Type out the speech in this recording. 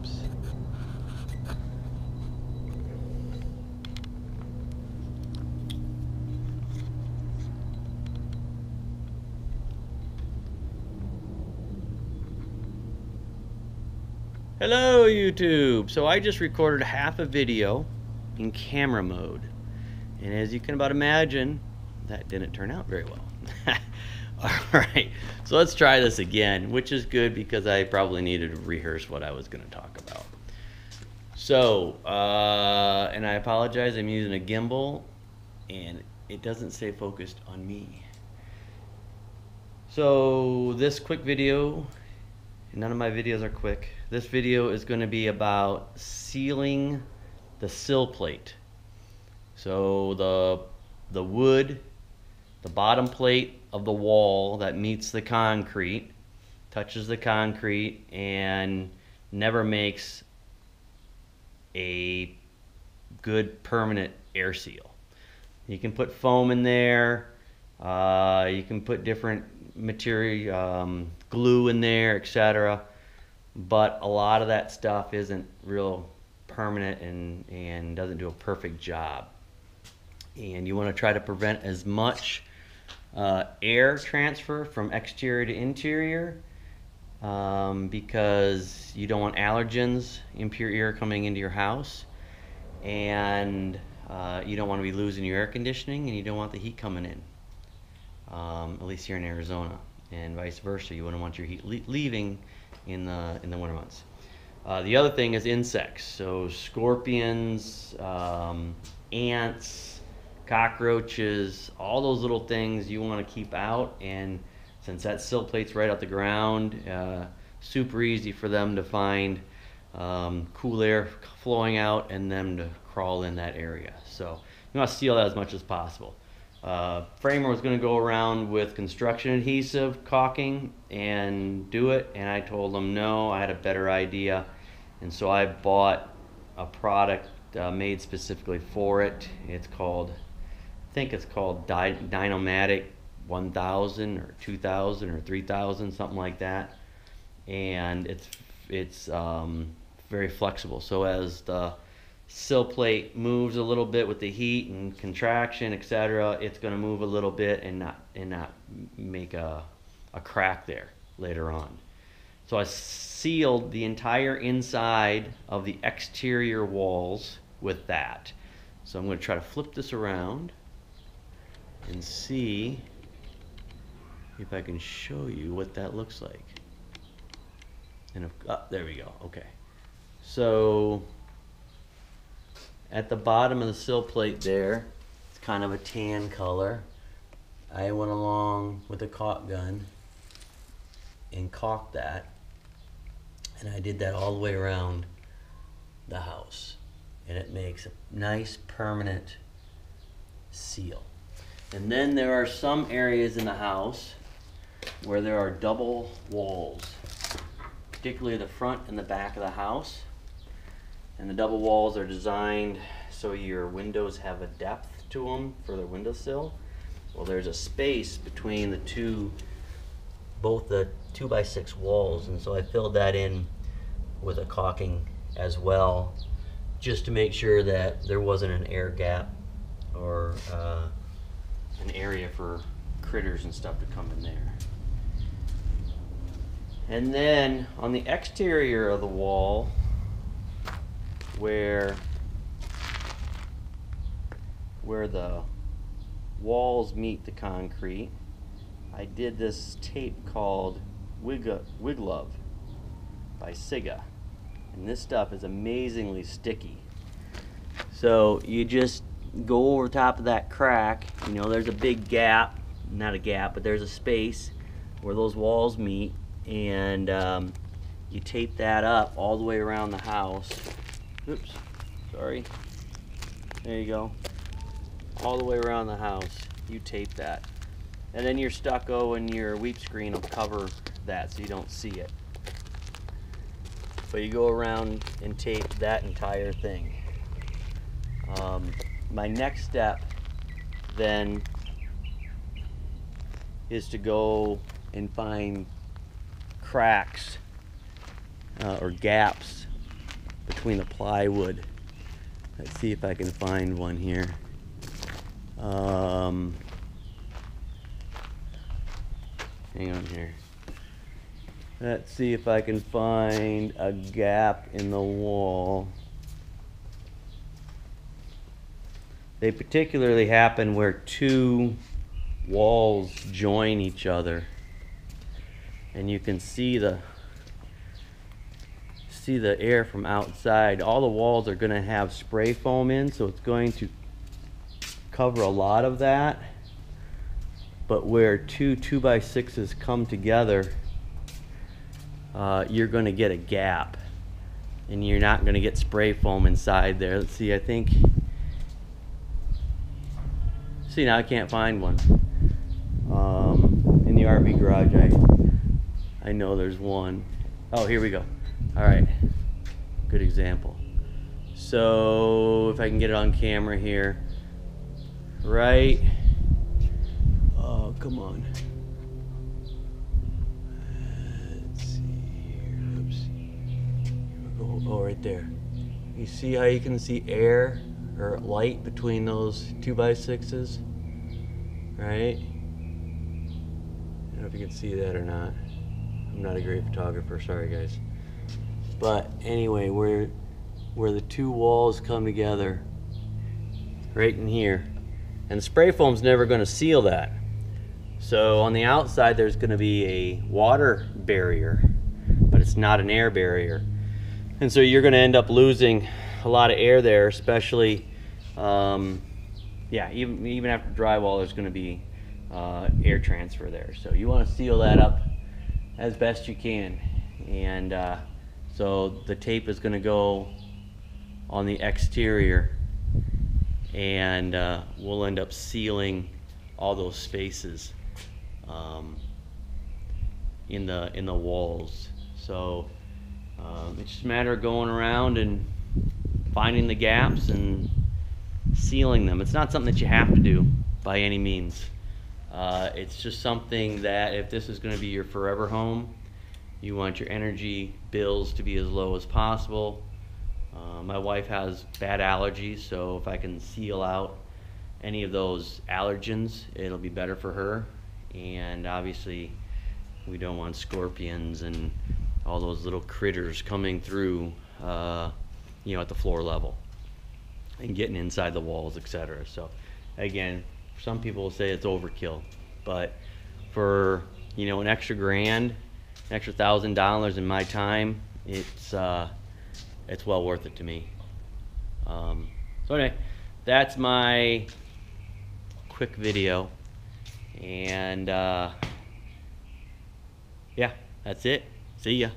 Oops. Hello YouTube! So I just recorded half a video in camera mode, and as you can about imagine, that didn't turn out very well. Alright, so let's try this again, which is good because I probably needed to rehearse what I was going to talk about. So, and I apologize, I'm using a gimbal and it doesn't stay focused on me. So this quick video, none of my videos are quick. This video is going to be about sealing the sill plate. So the wood, the bottom plate of the wall that meets the concrete, touches the concrete and never makes a good permanent air seal. You can put foam in there, you can put different material, glue in there, etc. But a lot of that stuff isn't real permanent and doesn't do a perfect job. And you want to try to prevent as much air transfer from exterior to interior, because you don't want allergens, impure air coming into your house, and you don't want to be losing your air conditioning, and you don't want the heat coming in, at least here in Arizona, and vice versa. You wouldn't want your heat leaving in the winter months. The other thing is insects, so scorpions, ants, cockroaches, all those little things you want to keep out. And since that sill plate's right out the ground, super easy for them to find cool air flowing out and them to crawl in that area. So you want to seal that as much as possible. Framer was going to go around with construction adhesive caulking and do it, and I told him no, I had a better idea, and so I bought a product made specifically for it. It's called, I think it's called Dynomatic 1000 or 2000 or 3000, something like that, and it's very flexible. So as the sill plate moves a little bit with the heat and contraction, etc., it's going to move a little bit and not make a crack there later on. So I sealed the entire inside of the exterior walls with that. So I'm going to try to flip this around and see if I can show you what that looks like. And there we go. Okay. So at the bottom of the sill plate there, it's kind of a tan color. I went along with a caulk gun and caulked that, and I did that all the way around the house, and it makes a nice permanent seal. And then there are some areas in the house where there are double walls, particularly the front and the back of the house. And the double walls are designed so your windows have a depth to them for the windowsill. Well, there's a space between the two, both the 2x6 walls, and so I filled that in with a caulking as well, just to make sure that there wasn't an air gap or an area for critters and stuff to come in there. And then on the exterior of the wall, where the walls meet the concrete, I did this tape called Wiglove by Siga, and this stuff is amazingly sticky. So you just go over top of that crack. You know, there's a big gap, not a gap, but there's a space where those walls meet, and you tape that up all the way around the house. Oops, sorry. There you go. All the way around the house, you tape that. And then your stucco and your weep screen will cover that so you don't see it. But you go around and tape that entire thing. My next step then is to go and find cracks or gaps between the plywood. Let's see if I can find one here. Hang on here. Let's see if I can find a gap in the wall. They particularly happen where two walls join each other, and you can see the air from outside. All the walls are going to have spray foam in, so it's going to cover a lot of that. But where two 2x6s come together, you're going to get a gap, and you're not going to get spray foam inside there. Let's see, I think. See, now I can't find one. In the RV garage, I know there's one. Oh, here we go. All right, good example. So if I can get it on camera here, right? Oh, come on. Let's see here. Oops. Here we go. Oh, right there. You see how you can see air or light between those 2x6s, right? I don't know if you can see that or not. I'm not a great photographer, sorry guys. But anyway, where the two walls come together, right in here, and the spray foam's never going to seal that. So on the outside there's going to be a water barrier, but it's not an air barrier. And so you're going to end up losing a lot of air there, especially, yeah, even after drywall, there's going to be air transfer there. So you want to seal that up as best you can. And so the tape is going to go on the exterior, and we'll end up sealing all those spaces in the walls. So it's just a matter of going around and finding the gaps and sealing them. It's not something that you have to do by any means. It's just something that if this is going to be your forever home, you want your energy bills to be as low as possible. My wife has bad allergies, so if I can seal out any of those allergens, it'll be better for her. And obviously we don't want scorpions and all those little critters coming through, you know, at the floor level and getting inside the walls, etc. So again, some people will say it's overkill, but for, you know, an extra grand, an extra $1,000 in my time, it's well worth it to me. So anyway, that's my quick video, and yeah, that's it. See ya.